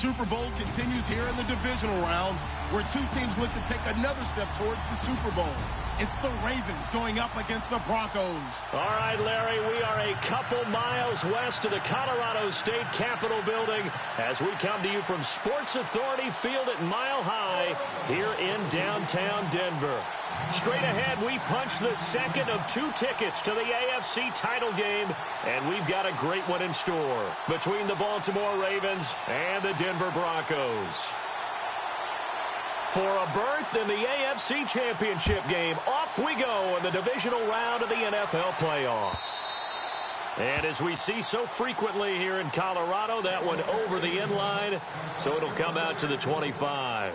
Super Bowl continues here in the divisional round, where two teams look to take another step towards the Super Bowl. It's the Ravens going up against the Broncos. All right, Larry, we are a couple miles west of the Colorado State Capitol building as we come to you from Sports Authority Field at Mile High here in downtown Denver. Straight ahead, we punch the second of two tickets to the AFC title game, and we've got a great one in store between the Baltimore Ravens and the Denver Broncos. For a berth in the AFC Championship game, off we go in the divisional round of the NFL playoffs. And as we see so frequently here in Colorado, that one over the end line, so it'll come out to the 25.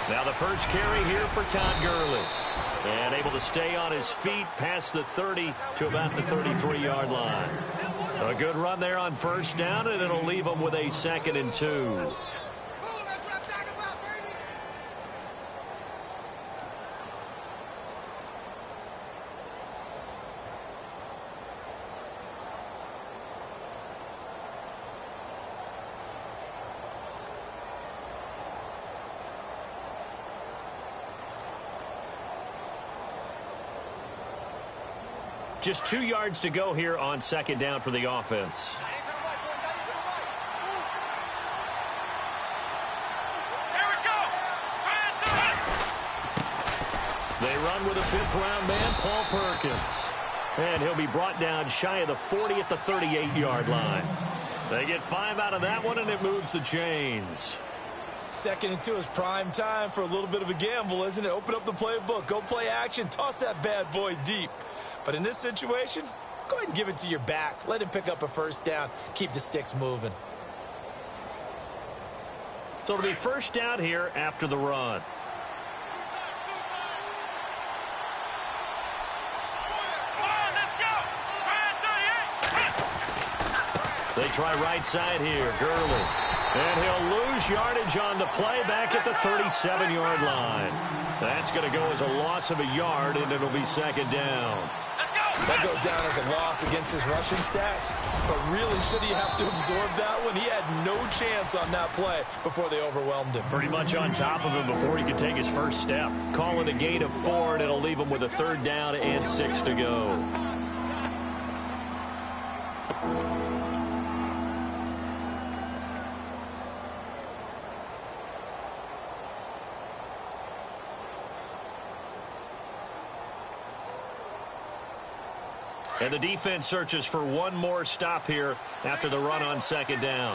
Now the first carry here for Todd Gurley. And able to stay on his feet past the 30 to about the 33-yard line. A good run there on first down, and it'll leave him with a 2nd and 2. Just 2 yards to go here on 2nd down for the offense. They run with a 5th-round man, Paul Perkins. And he'll be brought down shy of the 40 at the 38-yard line. They get 5 out of that one, and it moves the chains. 2nd and 2 is prime time for a little bit of a gamble, isn't it? Open up the playbook, go play action, toss that bad boy deep. But in this situation, go ahead and give it to your back. Let him pick up a first down. Keep the sticks moving. So it'll be first down here after the run. They try right side here, Gurley. And he'll lose yardage on the play back at the 37-yard line. That's going to go as a loss of a yard, and it'll be 2nd down. That goes down as a loss against his rushing stats. But really, should he have to absorb that one? He had no chance on that play before they overwhelmed him. Pretty much on top of him before he could take his first step. Call it a gain of 4, and it'll leave him with a 3rd down and 6 to go. And the defense searches for one more stop here after the run on 2nd down.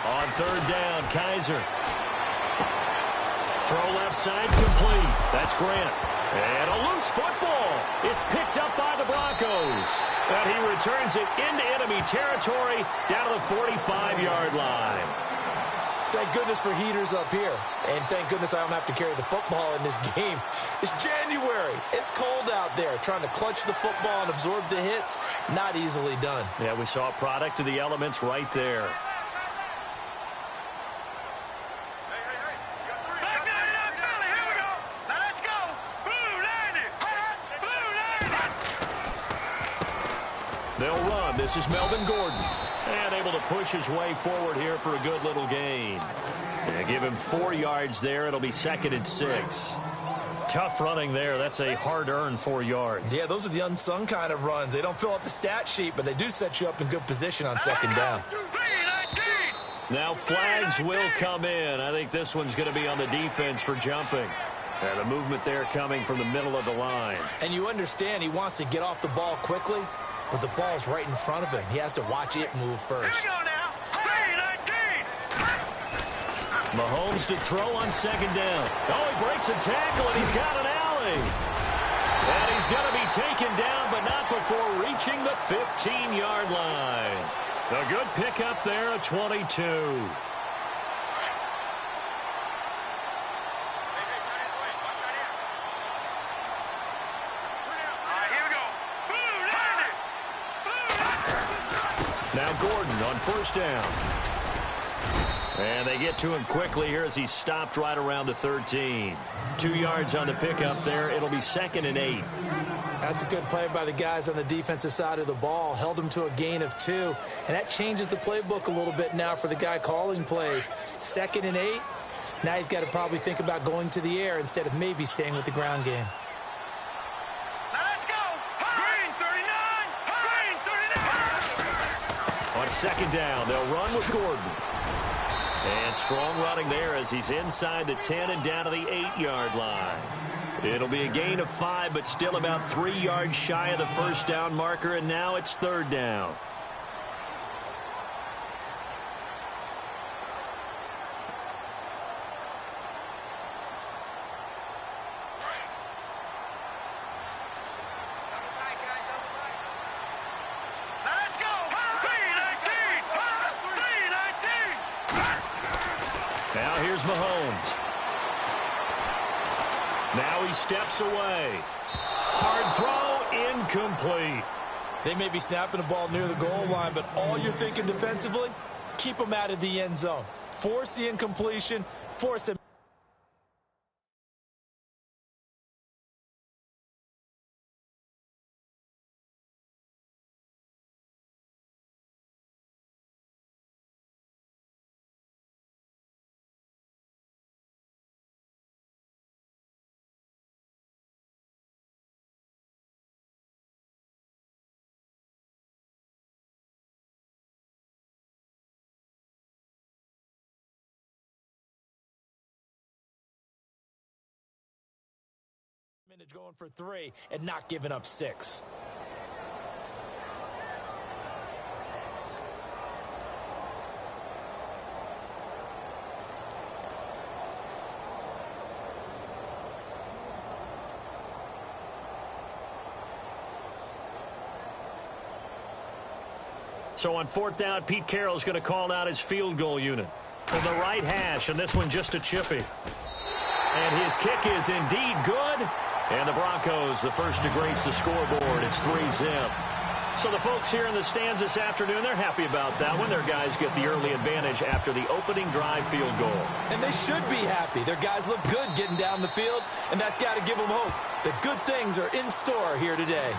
On 3rd down, Kaiser. Throw left side, complete. That's Grant. And a loose football. It's picked up by the Broncos. And he returns it into enemy territory down to the 45-yard line. Thank goodness for heaters up here. And thank goodness I don't have to carry the football in this game. It's January. It's cold out there. Trying to clutch the football and absorb the hits, not easily done. Yeah, we saw a product of the elements right there. They'll run. This is Melvin Gordon. And able to push his way forward here for a good little gain. And give him 4 yards there. It'll be 2nd and 6. Tough running there. That's a hard-earned 4 yards. Yeah, those are the unsung kind of runs. They don't fill up the stat sheet, but they do set you up in good position on 2nd down. Now flags will come in. I think this one's going to be on the defense for jumping. And the movement there coming from the middle of the line. And you understand he wants to get off the ball quickly. but the ball's right in front of him. He has to watch it move first. Here we go now. 3-19. Mahomes to throw on second down. Oh, he breaks a tackle, and he's got an alley. And he's going to be taken down, but not before reaching the 15-yard line. A good pickup there, a 22. Now Gordon on first down. And they get to him quickly here as he's stopped right around the 13. 2 yards on the pickup there. It'll be 2nd and 8. That's a good play by the guys on the defensive side of the ball. Held him to a gain of 2. And that changes the playbook a little bit now for the guy calling plays. 2nd and 8. Now he's got to probably think about going to the air instead of maybe staying with the ground game. Now let's go. Green 39. Green 39. On second down, they'll run with Gordon. And strong running there as he's inside the 10 and down to the 8-yard line. It'll be a gain of 5, but still about 3 yards shy of the first down marker, and now it's 3rd down. Let's go. 3-19. Now here's Mahomes. Now he steps away. Hard throw, incomplete. They may be snapping the ball near the goal line, but all you're thinking defensively, keep them out of the end zone. Force the incompletion, force him. Going for 3 and not giving up 6. So on 4th down, Pete Carroll's going to call out his field goal unit from the right hash, and this one just a chippy. And his kick is indeed good. And the Broncos, the first to grace the scoreboard. It's 3-zip. So the folks here in the stands this afternoon, they're happy about that one. Their guys get the early advantage after the opening drive field goal. And they should be happy. Their guys look good getting down the field, and that's got to give them hope that good things are in store here today.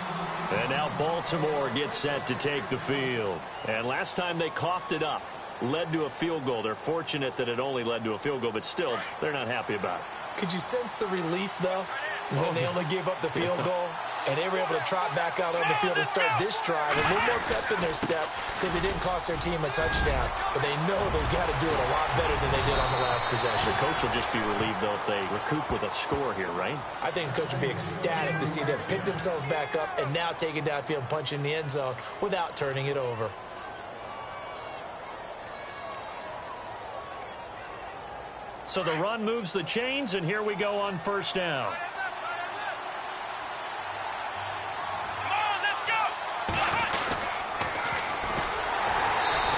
And now Baltimore gets set to take the field. And last time they coughed it up, led to a field goal. They're fortunate that it only led to a field goal, but still, they're not happy about it. Could you sense the relief, though, when they only gave up the field goal and they were able to trot back out on the field and start this drive? A little more pep in their step because it didn't cost their team a touchdown, but they know they've got to do it a lot better than they did on the last possession. The coach will just be relieved, though, if they recoup with a score here, right? I think the coach will be ecstatic to see them pick themselves back up and now take it downfield and punch in the end zone without turning it over. So the run moves the chains, and here we go on first down.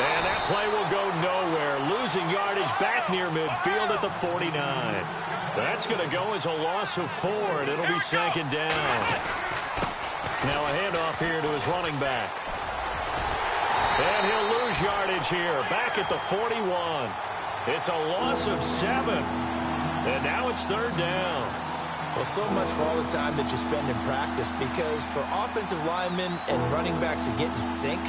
And that play will go nowhere. Losing yardage back near midfield at the 49. That's going to go as a loss of 4, and it'll be 2nd down. Now a handoff here to his running back. And he'll lose yardage here, back at the 41. It's a loss of 7. And now it's 3rd down. Well, so much for all the time that you spend in practice, because for offensive linemen and running backs to get in sync,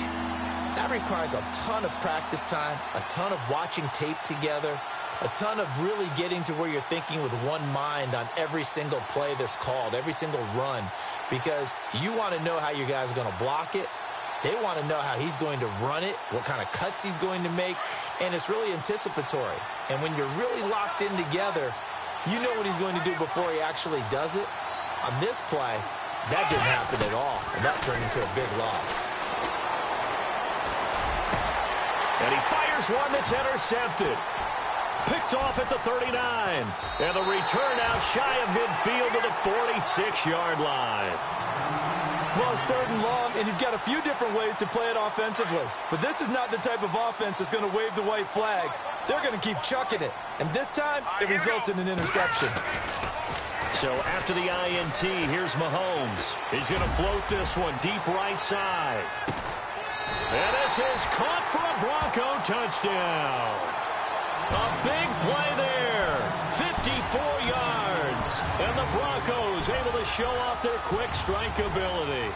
that requires a ton of practice time, a ton of watching tape together, a ton of really getting to where you're thinking with one mind on every single play that's called, every single run, because you want to know how your guy's going to block it. They want to know how he's going to run it, what kind of cuts he's going to make, and it's really anticipatory. And when you're really locked in together, you know what he's going to do before he actually does it. On this play, that didn't happen at all, and that turned into a big loss. And he fires one that's intercepted. Picked off at the 39. And the return out shy of midfield to the 46-yard line. Well, it's 3rd and long, and you've got a few different ways to play it offensively. But this is not the type of offense that's going to wave the white flag. They're going to keep chucking it. And this time, it results in an interception. So after the INT, here's Mahomes. He's going to float this one deep right side. And this is caught for a Bronco touchdown. A big play there. 54 yards. And the Broncos able to show off their quick strike ability.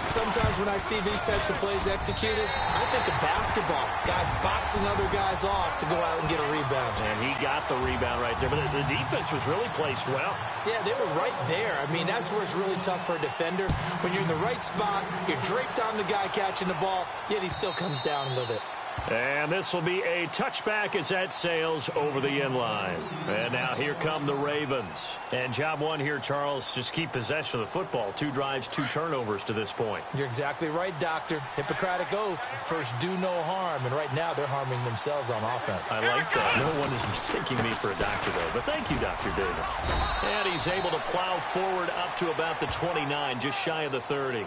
Sometimes when I see these types of plays executed, I think of basketball. Guys boxing other guys off to go out and get a rebound. And he got the rebound right there. But the defense was really placed well. Yeah, they were right there. I mean, that's where it's really tough for a defender. When you're in the right spot, you're draped on the guy catching the ball, yet he still comes down with it. And this will be a touchback as that sails over the end line. And now here come the Ravens. And job one here, Charles, just keep possession of the football. 2 drives, 2 turnovers to this point. You're exactly right, Doctor. Hippocratic oath. First, do no harm. And right now, they're harming themselves on offense. I like that. No one is mistaking me for a doctor, though. But thank you, Dr. Davis. And he's able to plow forward up to about the 29, just shy of the 30.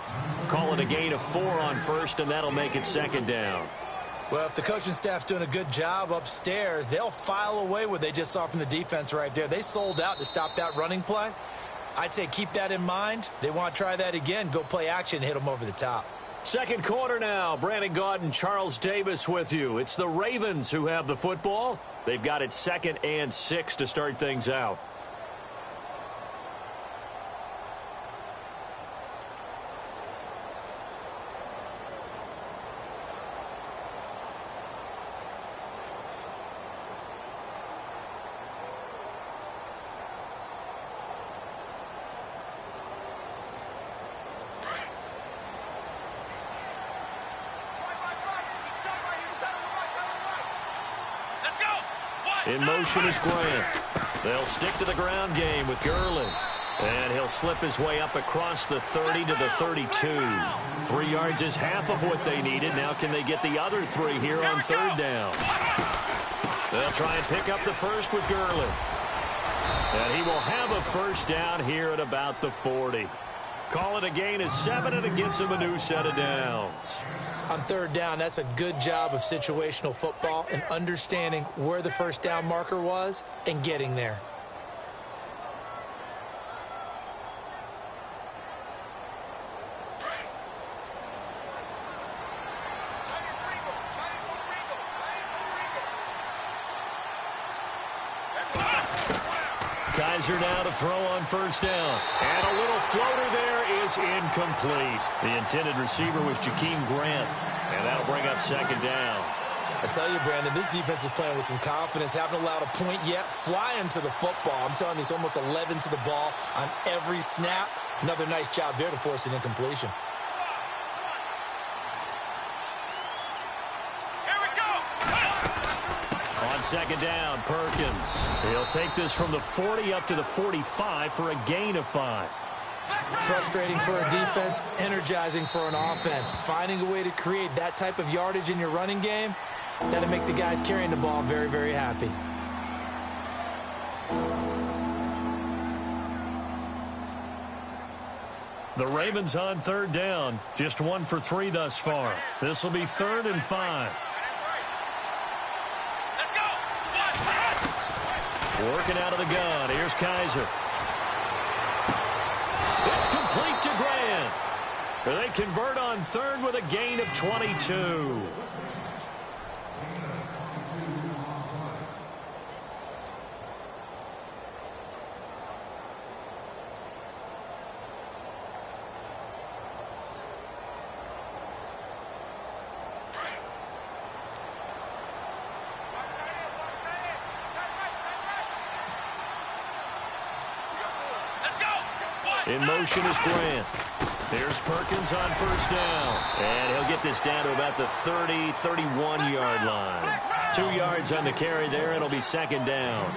Call it a gain of 4 on first, and that'll make it 2nd down. Well, if the coaching staff's doing a good job upstairs, they'll file away what they just saw from the defense right there. They sold out to stop that running play. I'd say keep that in mind. They want to try that again. Go play action, hit them over the top. Second quarter now. Brandon Gaudin, Charles Davis with you. It's the Ravens who have the football. They've got it 2nd and 6 to start things out. In motion is Grant. They'll stick to the ground game with Gurley. And he'll slip his way up across the 30 to the 32. 3 yards is half of what they needed. Now can they get the other 3 here on 3rd down? They'll try and pick up the first with Gurley. And he will have a first down here at about the 40. Call it a gain of 7, and it gets him a new set of downs. On 3rd down, that's a good job of situational football and understanding where the first down marker was and getting there. Kaiser now to throw on first down. And a little floater there is incomplete. The intended receiver was Jakeem Grant. And that'll bring up 2nd down. I tell you, Brandon, this defense is playing with some confidence. Haven't allowed a point yet. Flying to the football. I'm telling you, it's almost 11 to the ball on every snap. Another nice job there to force an incompletion. On 2nd down, Perkins. He'll take this from the 40 up to the 45 for a gain of 5. Frustrating for a defense, energizing for an offense. Finding a way to create that type of yardage in your running game, that'll make the guys carrying the ball very, very happy. The Ravens on 3rd down. Just 1 for 3 thus far. This will be 3rd and 5. Working out of the gun. Here's Kaiser. It's complete to Grant. They convert on 3rd with a gain of 22. In motion is Grant. There's Perkins on first down. And he'll get this down to about the 30, 31-yard line. 2 yards on the carry there. It'll be 2nd down.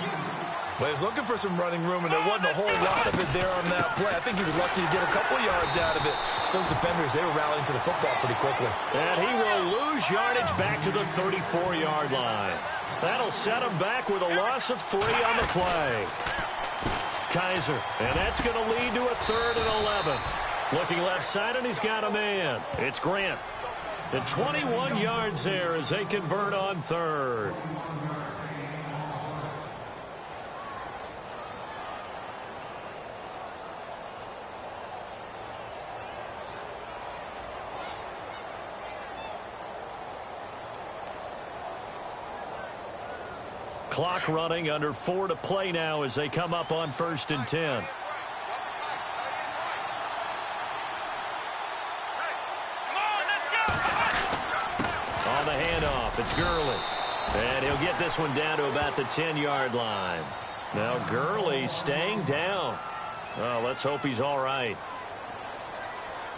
Well, he's looking for some running room, and there wasn't a whole lot of it there on that play. I think he was lucky to get a couple yards out of it. So those defenders, they were rallying to the football pretty quickly. And he will lose yardage back to the 34-yard line. That'll set him back with a loss of 3 on the play. Kaiser, and that's going to lead to a 3rd and 11. Looking left side, and he's got a man. It's Grant. And 21 yards there as they convert on 3rd. Clock running, under 4 to play now as they come up on 1st and 10. On the handoff, it's Gurley. And he'll get this one down to about the 10-yard line. Now Gurley staying down. Well, let's hope he's all right.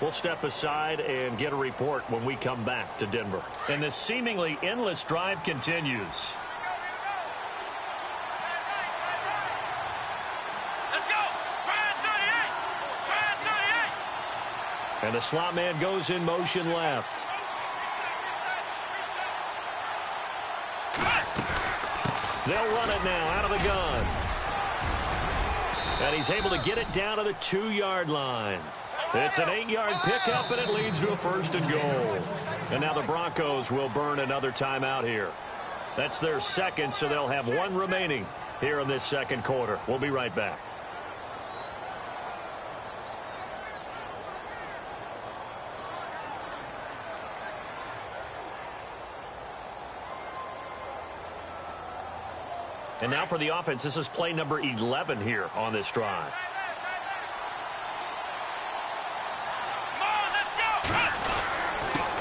We'll step aside and get a report when we come back to Denver. And this seemingly endless drive continues. And the slot man goes in motion left. They'll run it now out of the gun. And he's able to get it down to the 2-yard line. It's an 8-yard pickup, and it leads to a 1st and goal. And now the Broncos will burn another timeout here. That's their 2nd, so they'll have 1 remaining here in this 2nd quarter. We'll be right back. And now for the offense, this is play number 11 here on this drive.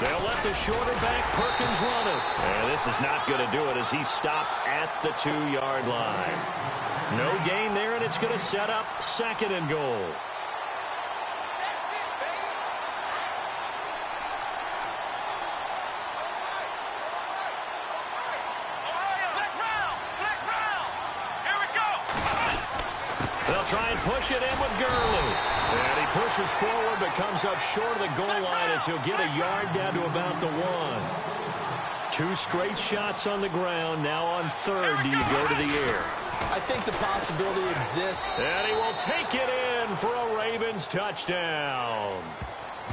They'll let the shorter back Perkins run it. And this is not going to do it as he stopped at the 2-yard line. No gain there, and it's going to set up 2nd and goal. Try and push it in with Gurley. And he pushes forward but comes up short of the goal line as he'll get a yard down to about the 1. 2 straight shots on the ground. Now on 3rd, do you go to the air? I think the possibility exists. And he will take it in for a Ravens touchdown.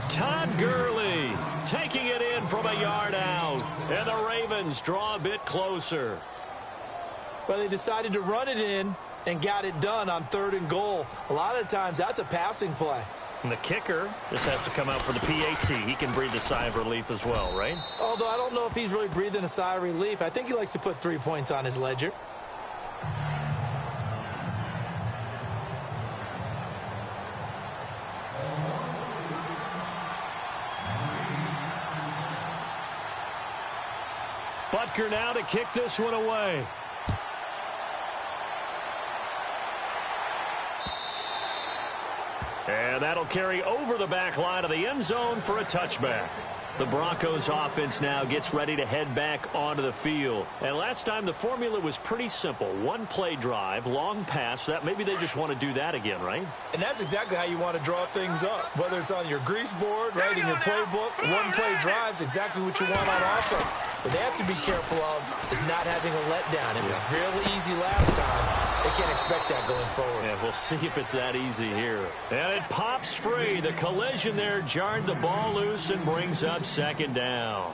Todd Gurley taking it in from a yard out. And the Ravens draw a bit closer. Well, they decided to run it in and got it done on 3rd and goal. A lot of times, that's a passing play. And the kicker just has to come out for the PAT. He can breathe a sigh of relief as well, right? Although I don't know if he's really breathing a sigh of relief. I think he likes to put 3 points on his ledger. Butker now to kick this one away. And that'll carry over the back line of the end zone for a touchback. The Broncos offense now gets ready to head back onto the field. And last time the formula was pretty simple. 1-play drive, long pass. That maybe they just want to do that again, right? And that's exactly how you want to draw things up. Whether it's on your grease board, right, in your playbook, 1-play drive's exactly what you want on offense. What they have to be careful of is not having a letdown. It was real easy last time. They can't expect that going forward. Yeah, we'll see if it's that easy here. And it pops free. The collision there jarred the ball loose and brings up 2nd down.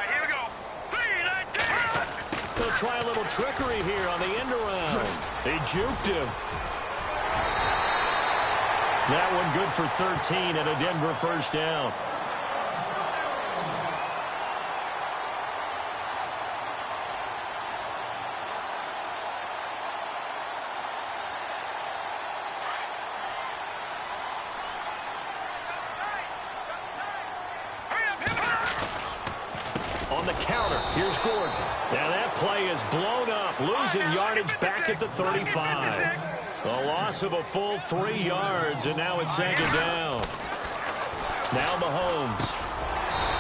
Here we go. They'll try a little trickery here on the end around. They juked him. That one good for 13 and a Denver 1st down. On the counter, here's Gordon. Now that play is blown up, losing yardage back at the 35. A loss of a full 3 yards, and now it's 2nd down. Now Mahomes.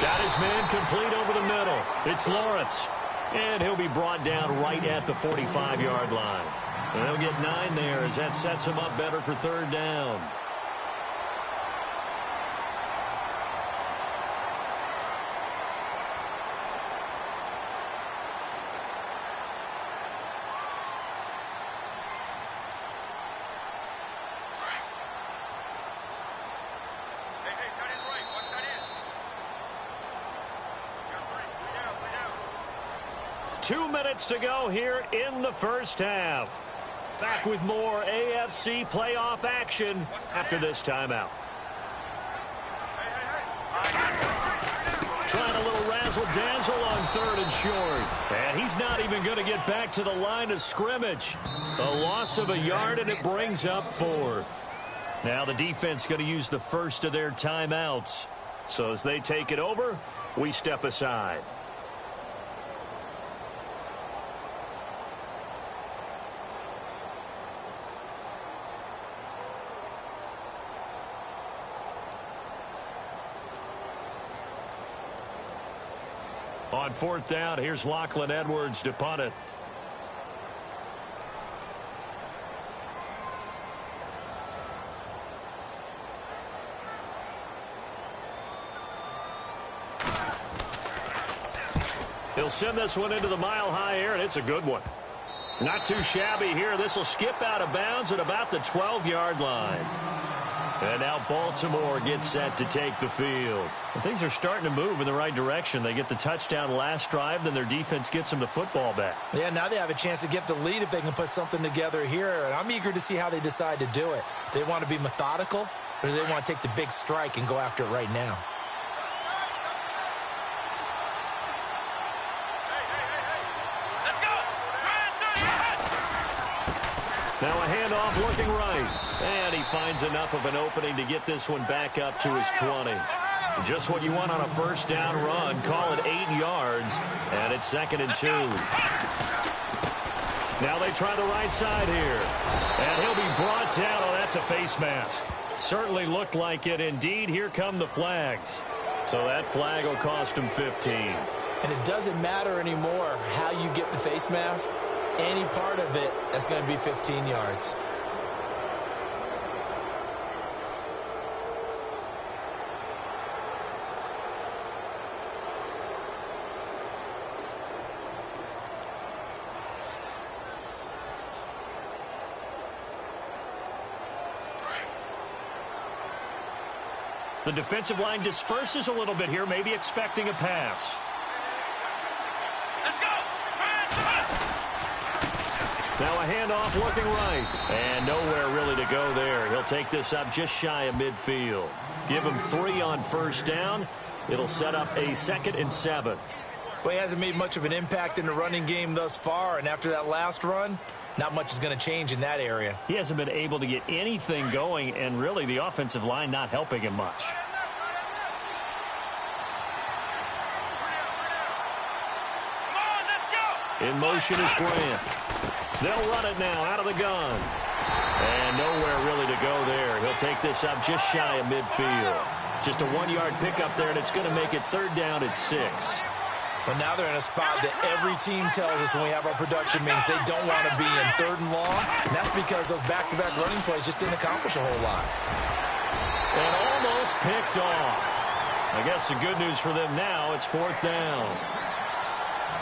Got his man complete over the middle. It's Lawrence. And he'll be brought down right at the 45-yard line. And they'll get 9 there as that sets him up better for third down. Hey, tight end right. One tight end. Got 3. 3 down. 2 minutes to go here in the first half. Back with more AFC playoff action after this timeout. Trying a little razzle-dazzle on 3rd and short. And he's not even going to get back to the line of scrimmage. A loss of a yard, and it brings up 4th. Now the defense going to use the first of their timeouts. So as they take it over, we step aside. On 4th down, here's Lachlan Edwards to punt it. He'll send this one into the mile-high air, and it's a good one. Not too shabby here. This will skip out of bounds at about the 12-yard line. And now Baltimore gets set to take the field. And things are starting to move in the right direction. They get the touchdown last drive, then their defense gets them the football back. Yeah, now they have a chance to get the lead if they can put something together here. And I'm eager to see how they decide to do it. Do they want to be methodical, or do they want to take the big strike and go after it right now? Now a handoff looking right. And he finds enough of an opening to get this one back up to his 20. Just what you want on a first down run. Call it 8 yards. And it's 2nd and 2. Now they try the right side here. And he'll be brought down. Oh, that's a face mask. Certainly looked like it. Indeed, here come the flags. So that flag will cost him 15. And it doesn't matter anymore how you get the face mask. Any part of it is going to be 15 yards. The defensive line disperses a little bit here, maybe expecting a pass. Now a handoff looking right. And nowhere really to go there. He'll take this up just shy of midfield. Give him 3 on first down. It'll set up a 2nd and 7. Well, he hasn't made much of an impact in the running game thus far. And after that last run, not much is going to change in that area. He hasn't been able to get anything going, and really the offensive line not helping him much. In motion is Grant. They'll run it now out of the gun. And nowhere really to go there. He'll take this up just shy of midfield. Just a 1-yard pickup there, and it's going to make it 3rd down at 6. But now they're in a spot that every team tells us when we have our production means they don't want to be in 3rd and long. And that's because those back-to-back running plays just didn't accomplish a whole lot. And almost picked off. I guess the good news for them now, it's 4th down.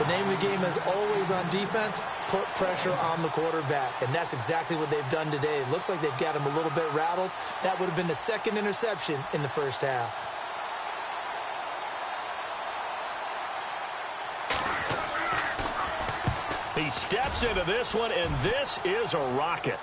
The name of the game is always on defense, put pressure on the quarterback. And that's exactly what they've done today. It looks like they've got him a little bit rattled. That would have been the 2nd interception in the first half. He steps into this one, and this is a rocket.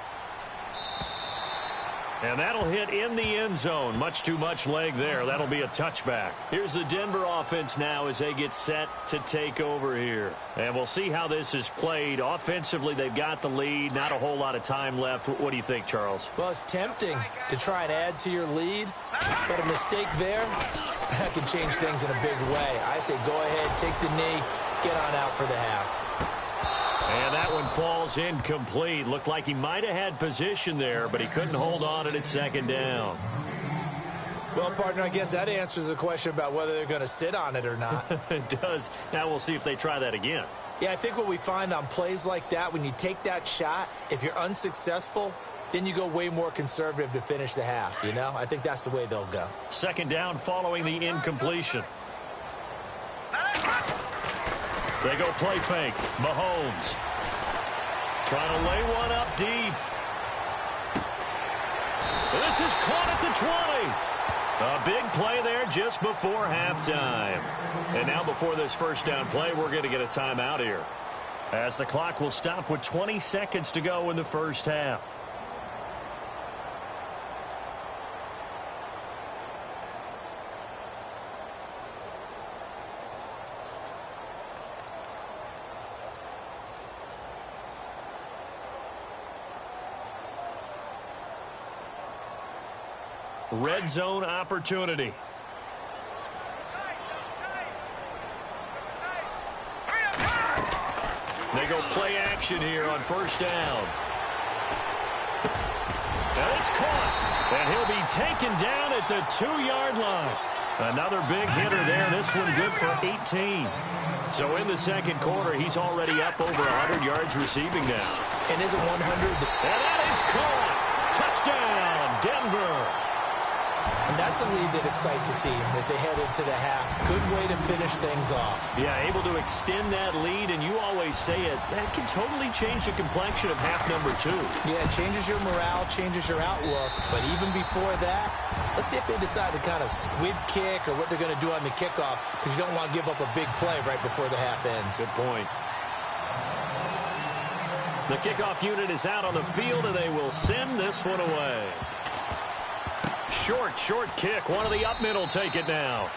And that'll hit in the end zone. Much too much leg there. That'll be a touchback. Here's the Denver offense now as they get set to take over here. And we'll see how this is played. Offensively, they've got the lead. Not a whole lot of time left. What do you think, Charles? Well, it's tempting to try and add to your lead, but a mistake there, that could change things in a big way. I say go ahead, take the knee, get on out for the half. And that one falls incomplete. Looked like he might have had position there, but he couldn't hold on, and it's 2nd down. Well, partner, I guess that answers the question about whether they're going to sit on it or not. It does. Now we'll see if they try that again. Yeah, I think what we find on plays like that, when you take that shot, if you're unsuccessful, then you go way more conservative to finish the half, you know? I think that's the way they'll go. Second down following the incompletion. They go play fake. Mahomes trying to lay one up deep. This is caught at the 20. A big play there just before halftime. And now before this first down play, we're going to get a timeout here, as the clock will stop with 20 seconds to go in the first half. Red zone opportunity. They go play action here on first down. And it's caught. And he'll be taken down at the 2-yard line. Another big hitter there. This one good for 18. So in the second quarter, he's already up over 100 yards receiving now. And is it 100? And that is caught. Touchdown, Denver. And that's a lead that excites a team as they head into the half. Good way to finish things off. Yeah, able to extend that lead, and you always say it, that can totally change the complexion of half number 2. Yeah, it changes your morale, changes your outlook. But even before that, let's see if they decide to kind of squib kick or what they're going to do on the kickoff, because you don't want to give up a big play right before the half ends. Good point. The kickoff unit is out on the field, and they will send this one away. Short kick. One of the up middle take it now.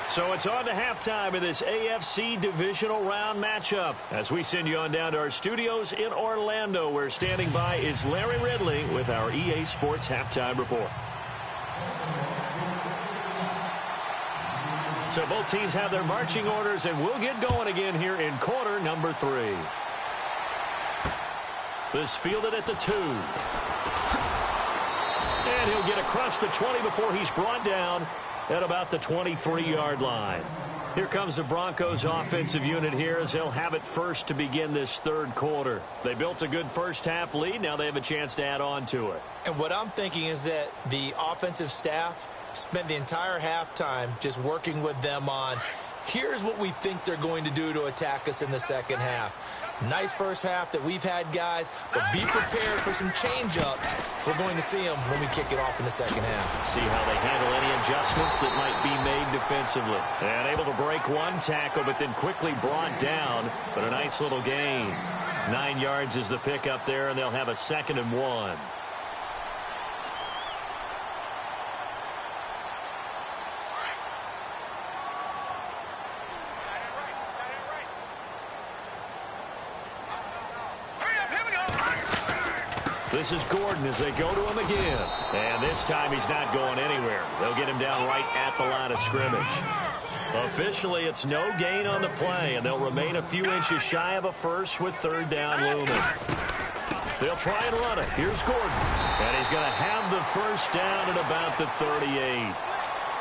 So it's on to halftime of this AFC divisional round matchup, as we send you on down to our studios in Orlando, where standing by is Larry Ridley with our EA Sports Halftime Report. So both teams have their marching orders, and we'll get going again here in quarter number 3. This fielded at the 2. And he'll get across the 20 before he's brought down at about the 23-yard line. Here comes the Broncos offensive unit here, as they'll have it first to begin this third quarter. They built a good first half lead. Now they have a chance to add on to it. And what I'm thinking is that the offensive staff spent the entire halftime just working with them on, here's what we think they're going to do to attack us in the second half. Nice first half that we've had, guys, but be prepared for some change-ups. We're going to see them when we kick it off in the second half. See how they handle any adjustments that might be made defensively. And able to break one tackle, but then quickly brought down. But a nice little gain. 9 yards is the pickup there, and they'll have a 2nd and 1. This is Gordon as they go to him again. And this time he's not going anywhere. They'll get him down right at the line of scrimmage. Officially, it's no gain on the play, and they'll remain a few inches shy of a first with third down looming. They'll try and run it. Here's Gordon. And he's going to have the first down at about the 38.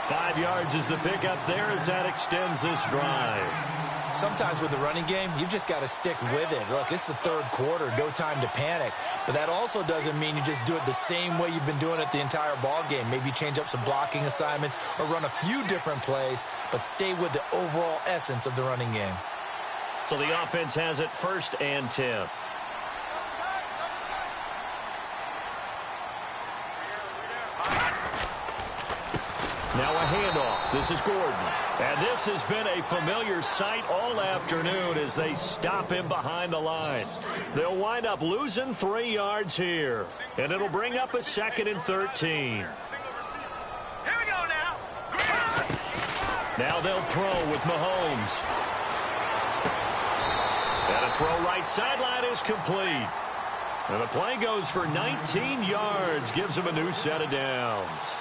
5 yards is the pickup there as that extends this drive. Sometimes with the running game, you've just got to stick with it. Look, it's the third quarter, no time to panic. But that also doesn't mean you just do it the same way you've been doing it the entire ball game. Maybe change up some blocking assignments or run a few different plays, but stay with the overall essence of the running game. So the offense has it 1st and 10. Now a handoff. This is Gordon. And this has been a familiar sight all afternoon as they stop him behind the line. They'll wind up losing 3 yards here. And it'll bring up a 2nd and 13. Here we go now. Now they'll throw with Mahomes. And a throw right sideline is complete. And the play goes for 19 yards. Gives him a new set of downs.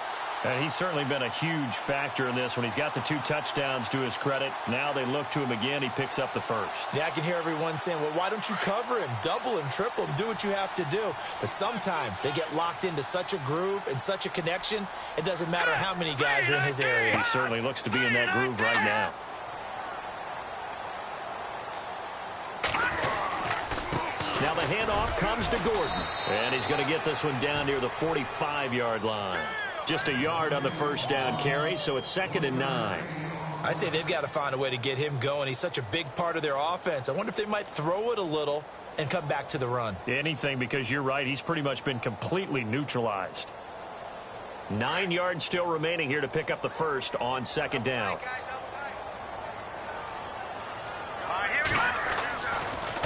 And he's certainly been a huge factor in this when he's got the 2 touchdowns to his credit. Now they look to him again. He picks up the first. Yeah, I can hear everyone saying, well, why don't you cover him? Double him, triple him, do what you have to do. But sometimes they get locked into such a groove and such a connection, it doesn't matter how many guys are in his area. He certainly looks to be in that groove right now. Now the handoff comes to Gordon. And he's going to get this one down near the 45-yard line. Just a yard on the first down carry, so it's 2nd and 9. I'd say they've got to find a way to get him going. He's such a big part of their offense. I wonder if they might throw it a little and come back to the run. Anything, because you're right. He's pretty much been completely neutralized. 9 yards still remaining here to pick up the first on 2nd down.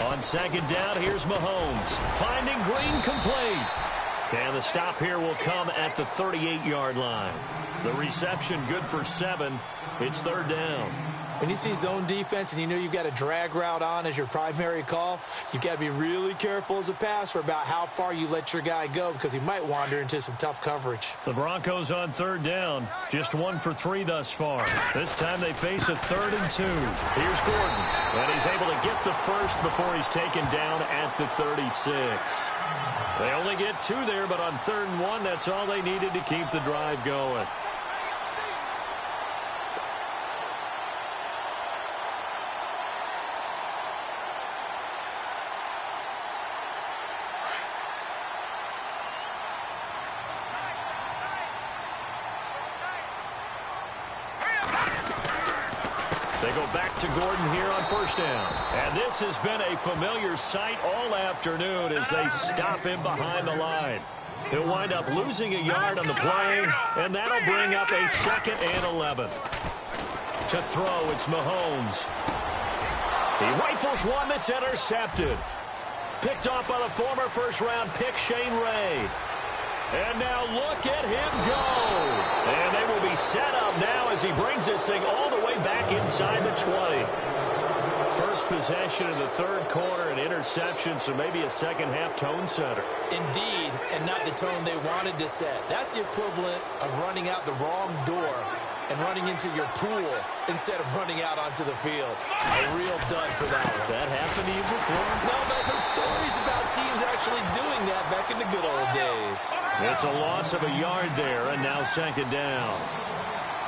On 2nd down, here's Mahomes. Finding Green complete. And the stop here will come at the 38-yard line. The reception good for 7. It's 3rd down. When you see zone defense and you know you've got a drag route on as your primary call, you've got to be really careful as a passer about how far you let your guy go because he might wander into some tough coverage. The Broncos on 3rd down. Just 1 for 3 thus far. This time they face a 3rd and 2. Here's Gordon. And he's able to get the first before he's taken down at the 36. They only get 2 there, but on 3rd and 1, that's all they needed to keep the drive going. They go back to Gordon here on 1st down. And this has been a familiar sight all afternoon as they stop him behind the line. He'll wind up losing a yard on the play, and that'll bring up a 2nd and 11. To throw, it's Mahomes. He rifles one that's intercepted. Picked off by the former first-round pick, Shane Ray. And now look at him go. And they will be set up now as he brings this thing all the way back inside the 20. First possession in the 3rd quarter, an interception, so maybe a second-half tone setter. Indeed, and not the tone they wanted to set. That's the equivalent of running out the wrong door and running into your pool instead of running out onto the field. A real dud for that one. Has that happened to you before? No, but I've heard stories about teams actually doing that back in the good old days. It's a loss of a yard there, and now 2nd down.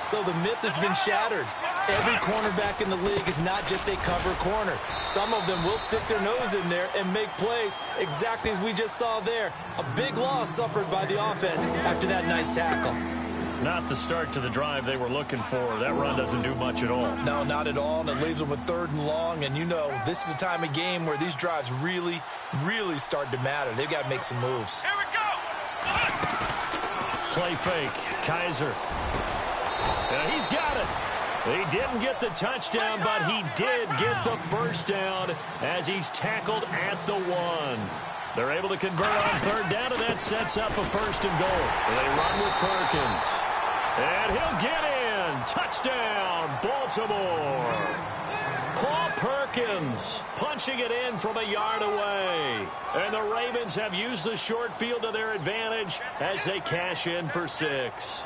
So the myth has been shattered. Every cornerback in the league is not just a cover corner. Some of them will stick their nose in there and make plays exactly as we just saw there. A big loss suffered by the offense after that nice tackle. Not the start to the drive they were looking for. That run doesn't do much at all. No, not at all, and it leaves them with 3rd and long. And you know, this is the time of game where these drives really, really start to matter. They've got to make some moves. Here we go. Play fake. Kaiser. He's got it. He didn't get the touchdown, but he did get the first down as he's tackled at the 1. They're able to convert on 3rd down, and that sets up a 1st and goal. They run with Perkins. And he'll get in. Touchdown, Baltimore. Paul Perkins punching it in from a yard away. And the Ravens have used the short field to their advantage as they cash in for 6.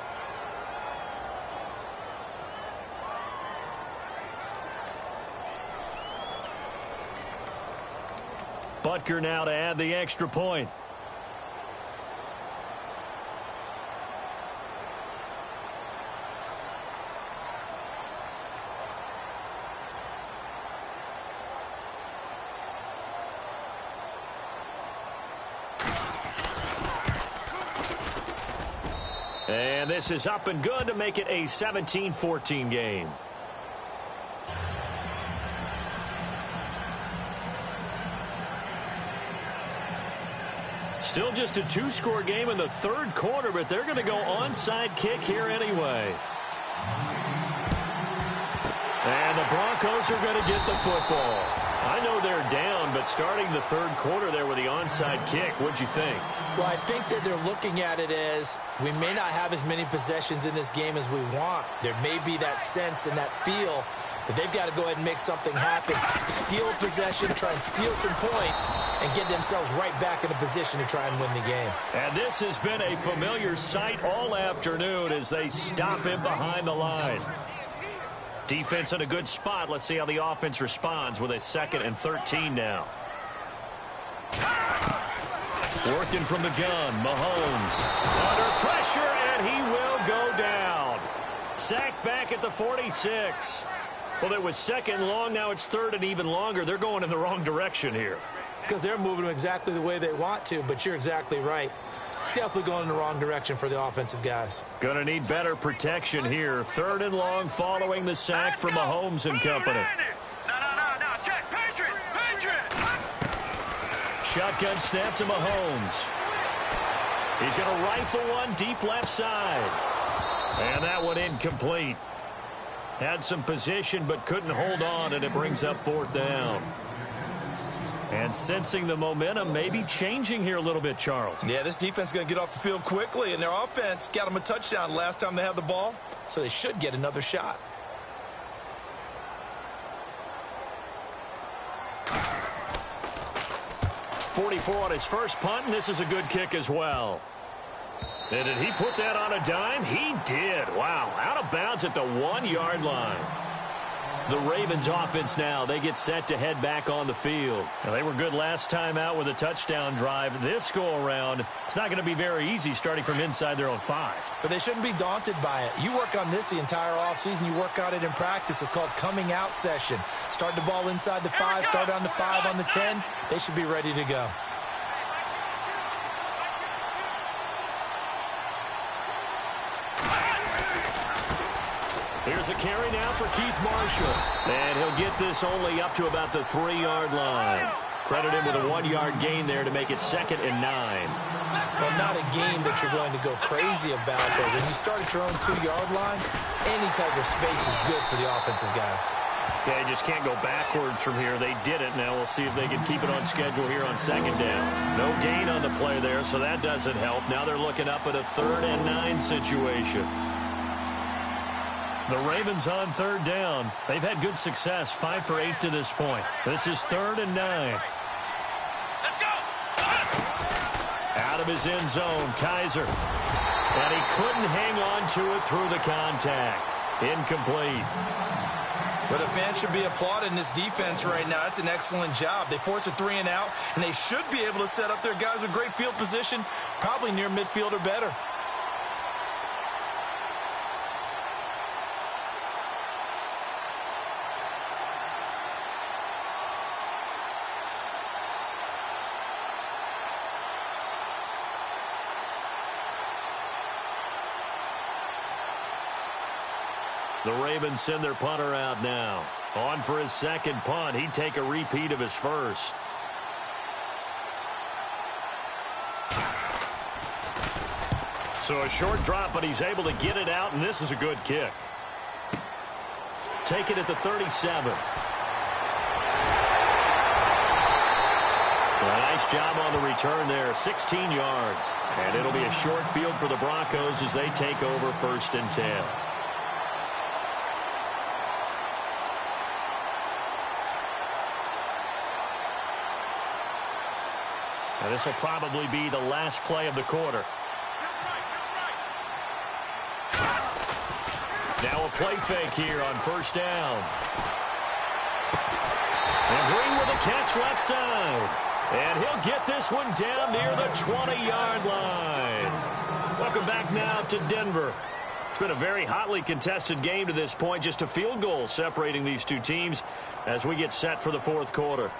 Butker now to add the extra point. And this is up and good to make it a 17-14 game. Still just a 2-score game in the 3rd quarter, but they're going to go onside kick here anyway. And the Broncos are going to get the football. I know they're down, but starting the 3rd quarter there with the onside kick, what'd you think? Well, I think that they're looking at it as we may not have as many possessions in this game as we want. There may be that sense and that feel But they've got to go ahead and make something happen. Steal a possession, try and steal some points, and get themselves right back in a position to try and win the game. And this has been a familiar sight all afternoon as they stop him behind the line. Defense in a good spot. Let's see how the offense responds with a 2nd and 13 now. Working from the gun, Mahomes. Under pressure, and he will go down. Sacked back at the 46. Well, it was 2nd long. Now it's 3rd and even longer. They're going in the wrong direction here. Because they're moving them exactly the way they want to, but you're exactly right. Definitely going in the wrong direction for the offensive guys. Going to need better protection here. 3rd and long following the sack from Mahomes and company. No, check, Patriot. Shotgun snap to Mahomes. He's going to rifle one deep left side. And that one incomplete. Had some position but couldn't hold on, and it brings up 4th down. And sensing the momentum maybe changing here a little bit, Charles. Yeah, this defense is going to get off the field quickly, and their offense got them a touchdown last time they had the ball, so they should get another shot. .44 on his first punt, and this is a good kick as well. And did he put that on a dime? He did. Wow, out of bounds at the 1-yard line. The Ravens offense now, they get set to head back on the field. Now, they were good last time out with a touchdown drive. This go-around, it's not going to be very easy starting from inside their own 5. But they shouldn't be daunted by it. You work on this the entire offseason. You work on it in practice. It's called coming out session. Start the ball inside the 5, start on the 5, on the 10. They should be ready to go. Here's a carry now for Keith Marshall. And he'll get this only up to about the 3-yard line. Credit him with a 1-yard gain there to make it 2nd and 9. Well, not a game that you're going to go crazy about, but when you start at your own 2-yard line, any type of space is good for the offensive guys. Yeah, you just can't go backwards from here. They did it. Now we'll see if they can keep it on schedule here on 2nd down. No gain on the play there, so that doesn't help. Now they're looking up at a 3rd and 9 situation. The Ravens on 3rd down. They've had good success, 5 for 8 to this point. This is 3rd and 9. Let's go. Out of his end zone, Kaiser. And he couldn't hang on to it through the contact. Incomplete. But the fans should be applauding this defense right now. It's an excellent job. They force a 3 and out, and they should be able to set up their guys with great field position, probably near midfield or better. The Ravens send their punter out now. On for his 2nd punt. He'd take a repeat of his first. So a short drop, but he's able to get it out, and this is a good kick. Take it at the 37. A nice job on the return there, 16 yards. And it'll be a short field for the Broncos as they take over 1st and 10. Now this will probably be the last play of the quarter. Now a play fake here on 1st down. And Green with a catch left side. And he'll get this one down near the 20-yard line. Welcome back now to Denver. It's been a very hotly contested game to this point. Just a field goal separating these two teams as we get set for the 4th quarter.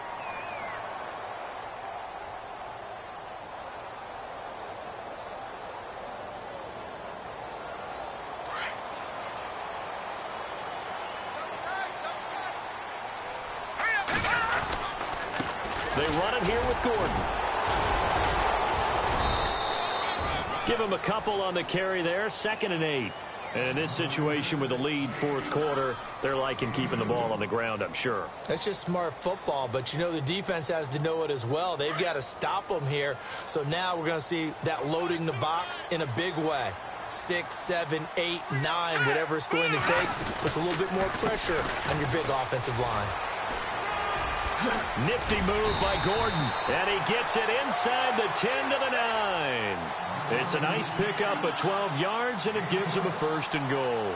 They run it here with Gordon. Give him a couple on the carry there. 2nd and 8. And in this situation with a lead 4th quarter, they're liking keeping the ball on the ground, I'm sure. That's just smart football, but you know the defense has to know it as well. They've got to stop them here. So now we're going to see that loading the box in a big way. 6, 7, 8, 9, whatever it's going to take, puts a little bit more pressure on your big offensive line. Nifty move by Gordon, and he gets it inside the 10 to the 9. It's a nice pickup of 12 yards, and it gives him a 1st and goal.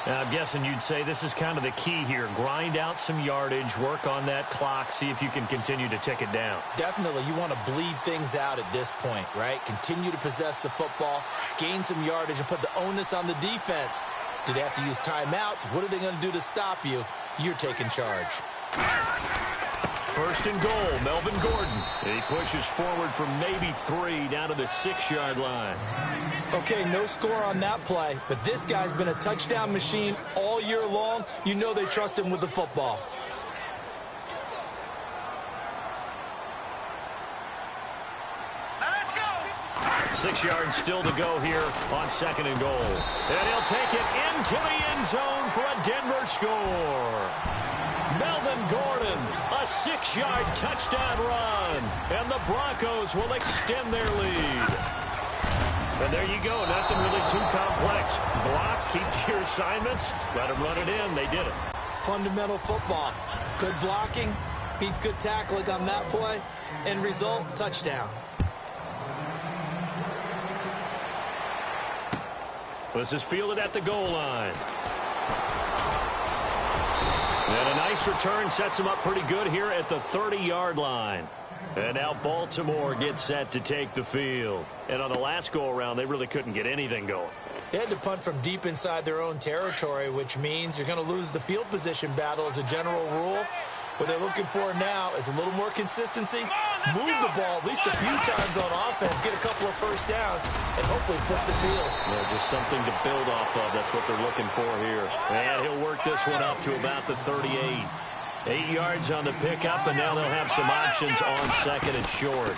Now, I'm guessing you'd say this is kind of the key here. Grind out some yardage, work on that clock, see if you can continue to tick it down. Definitely, you want to bleed things out at this point, right? Continue to possess the football, gain some yardage, and put the onus on the defense. Do they have to use timeouts? What are they going to do to stop you? You're taking charge. 1st and goal, Melvin Gordon. He pushes forward from maybe 3 down to the 6-yard line. Okay, no score on that play, but this guy's been a touchdown machine all year long. You know they trust him with the football. Let's go. 6 yards still to go here on 2nd and goal. And he'll take it into the end zone for a Denver score. Melvin Gordon, a 6-yard touchdown run, and the Broncos will extend their lead. And there you go, nothing really too complex. Block, keep to your assignments, let them run it in. They did it. Fundamental football. Good blocking, beats good tackling on that play. End result, touchdown. This is fielded at the goal line. And a nice return sets him up pretty good here at the 30-yard line. And now Baltimore gets set to take the field. And on the last go-around, they really couldn't get anything going. They had to punt from deep inside their own territory, which means you're going to lose the field position battle as a general rule. What they're looking for now is a little more consistency, move the ball at least a few times on offense, get a couple of first downs, and hopefully flip the field. Yeah, just something to build off of. That's what they're looking for here. And he'll work this one up to about the 38. 8 yards on the pickup, and now they'll have some options on 2nd and short.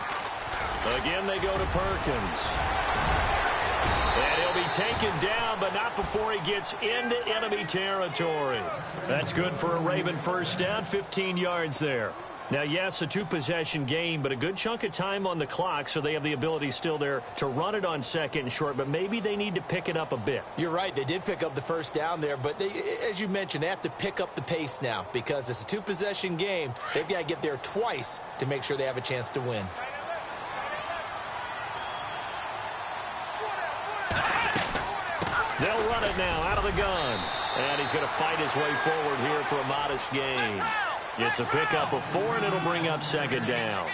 Again, they go to Perkins. And he'll be taken down, but not before he gets into enemy territory. That's good for a Raven 1st down, 15 yards there. Now, yes, a 2-possession game, but a good chunk of time on the clock, so they have the ability still there to run it on 2nd and short, but maybe they need to pick it up a bit. You're right. They did pick up the 1st down there, but they, as you mentioned, they have to pick up the pace now because it's a 2-possession game. They've got to get there twice to make sure they have a chance to win. They'll run it now out of the gun. And he's going to fight his way forward here for a modest gain. It's a pickup of 4, and it'll bring up 2nd down.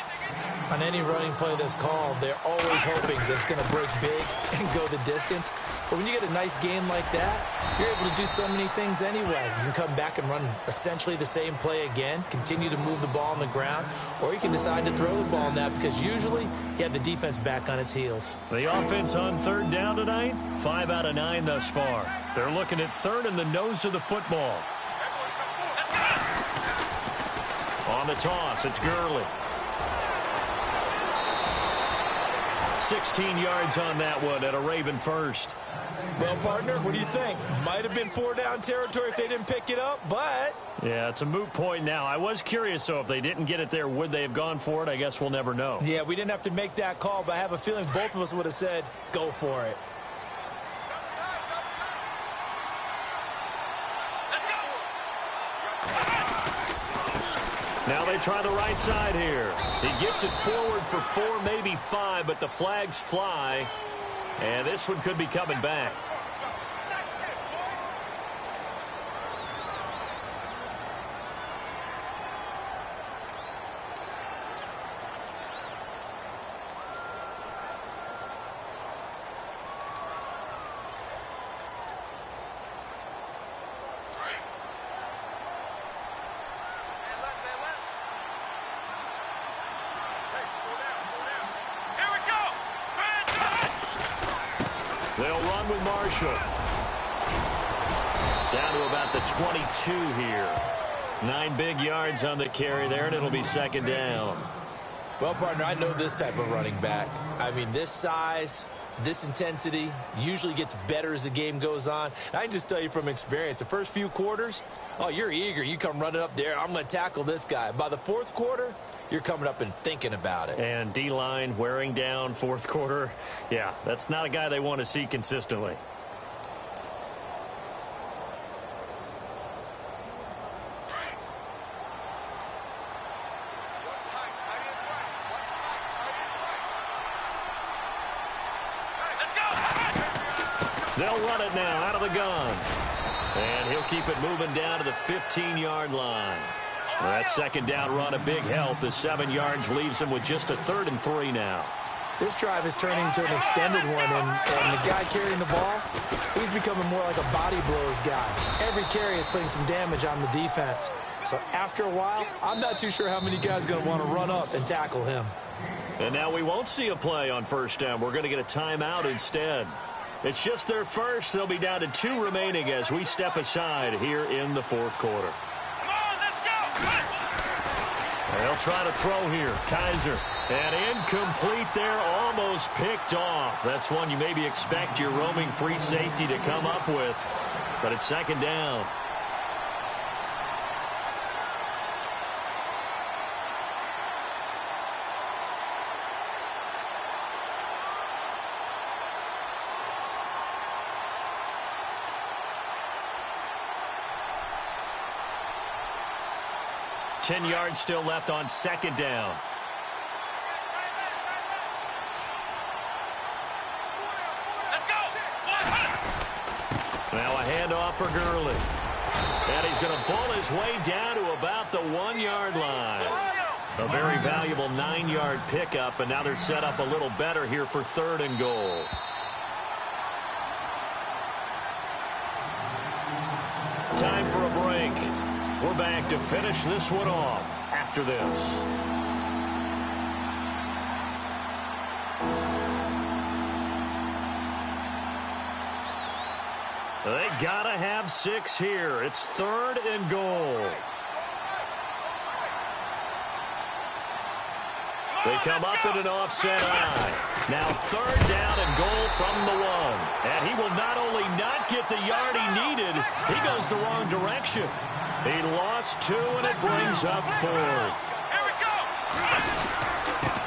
On any running play that's called, they're always hoping that it's going to break big and go the distance. But when you get a nice game like that, you're able to do so many things anyway. You can come back and run essentially the same play again, continue to move the ball on the ground, or you can decide to throw the ball now because usually you have the defense back on its heels. The offense on 3rd down tonight, 5 out of 9 thus far. They're looking at 3rd in the nose of the football. On the toss, it's Gurley. 16 yards on that one at a Raven 1st. Well, partner, what do you think? Might have been 4-down territory if they didn't pick it up, but... Yeah, it's a moot point now. I was curious, so if they didn't get it there, would they have gone for it? I guess we'll never know. Yeah, we didn't have to make that call, but I have a feeling both of us would have said, go for it. Now they try the right side here. He gets it forward for 4, maybe 5, but the flags fly. And this one could be coming back. They'll run with Marshall. Down to about the 22 here. 9 big yards on the carry there, and it'll be 2nd down. Well, partner, I know this type of running back. I mean, this size, this intensity usually gets better as the game goes on. And I can just tell you from experience, the first few quarters, oh, you're eager. You come running up there, I'm going to tackle this guy. By the 4th quarter, you're coming up and thinking about it. And D-line wearing down fourth quarter. Yeah, that's not a guy they want to see consistently. They'll run it now out of the gun. And he'll keep it moving down to the 15-yard line. Well, that second down run a big help. The 7 yards leaves him with just a 3rd and 3 now. This drive is turning into an extended one, and the guy carrying the ball, he's becoming more like a body blows guy. Every carry is putting some damage on the defense. So after a while, I'm not too sure how many guys are going to want to run up and tackle him. And now we won't see a play on first down. We're going to get a timeout instead. It's just their first. They'll be down to 2 remaining as we step aside here in the fourth quarter. Come on, let's go! They'll try to throw here. Kaiser. And incomplete there, almost picked off. That's one you maybe expect your roaming free safety to come up with. But it's second down. Ten yards still left on second down. Let's go! Now a handoff for Gurley. And he's going to bull his way down to about the 1-yard line. A very valuable 9-yard pickup, and now they're set up a little better here for 3rd and goal. Time for a break. We're back to finish this one off after this. They gotta have 6 here. It's 3rd and goal. They come up in an offset eye. Now 3rd down and goal from the 1. And he will not only not get the yard he needed, he goes the wrong direction. He lost 2, and it brings up 4th. Here we go!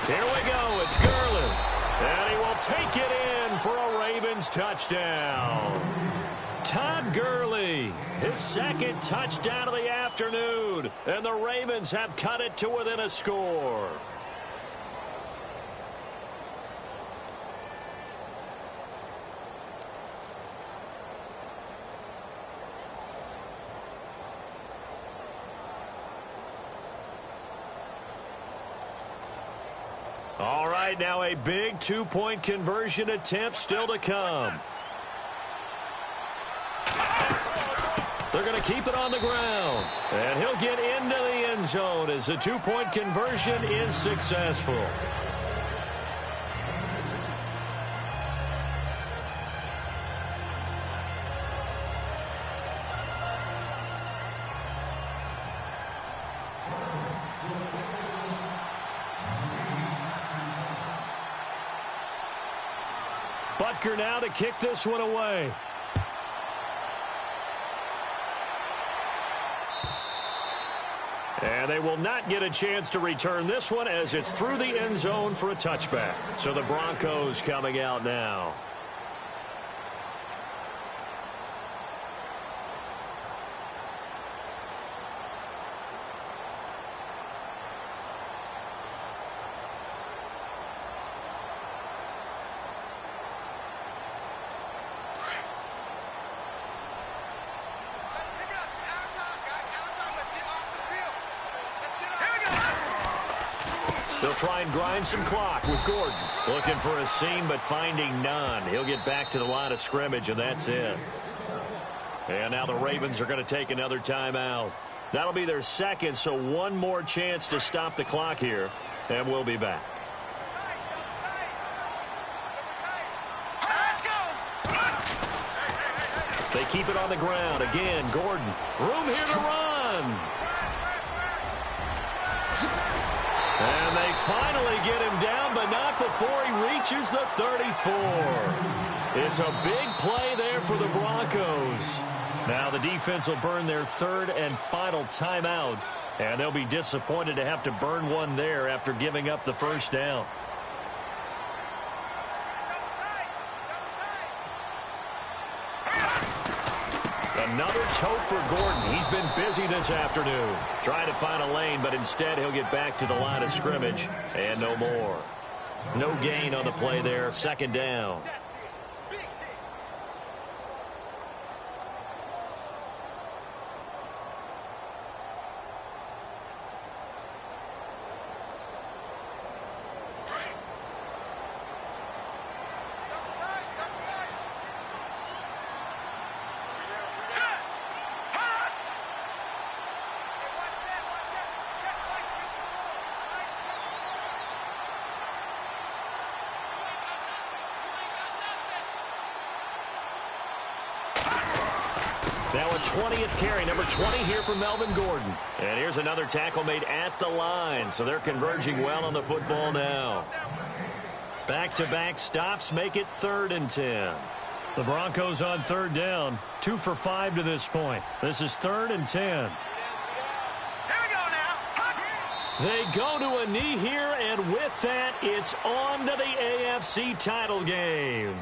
Here we go. It's Gurley. And he will take it in for a Ravens touchdown. Todd Gurley, his 2nd touchdown of the afternoon. And the Ravens have cut it to within a score. All right, now a big 2-point conversion attempt still to come. They're going to keep it on the ground. And he'll get into the end zone as the 2-point conversion is successful. Butker now to kick this one away. And they will not get a chance to return this one as it's through the end zone for a touchback. So the Broncos coming out now. They'll try and grind some clock with Gordon. Looking for a seam, but finding none. He'll get back to the line of scrimmage, and that's it. And now the Ravens are going to take another timeout. That'll be their 2nd, so one more chance to stop the clock here, and we'll be back. They keep it on the ground. Again, Gordon. Room here to run. And they finally get him down, but not before he reaches the 34. It's a big play there for the Broncos. Now the defense will burn their 3rd and final timeout And they'll be disappointed to have to burn one there after giving up the first down. Another tote for Gordon. He's been busy this afternoon. Trying to find a lane, but instead he'll get back to the line of scrimmage and no more. No gain on the play there. Second down. Now a 20th carry, number 20 here for Melvin Gordon. And here's another tackle made at the line, so they're converging well on the football now. Back-to-back stops make it 3rd and 10. The Broncos on 3rd down, 2 for 5 to this point. This is 3rd and 10. Here we go now. They go to a knee here, and with that, it's on to the AFC title game.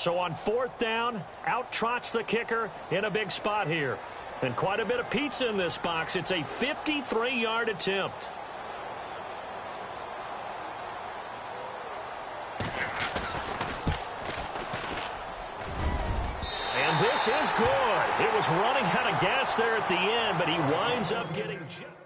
So on 4th down, out trots the kicker in a big spot here. And quite a bit of pizza in this box. It's a 53-yard attempt. And this is good. It was running out of gas there at the end, but he winds up getting just...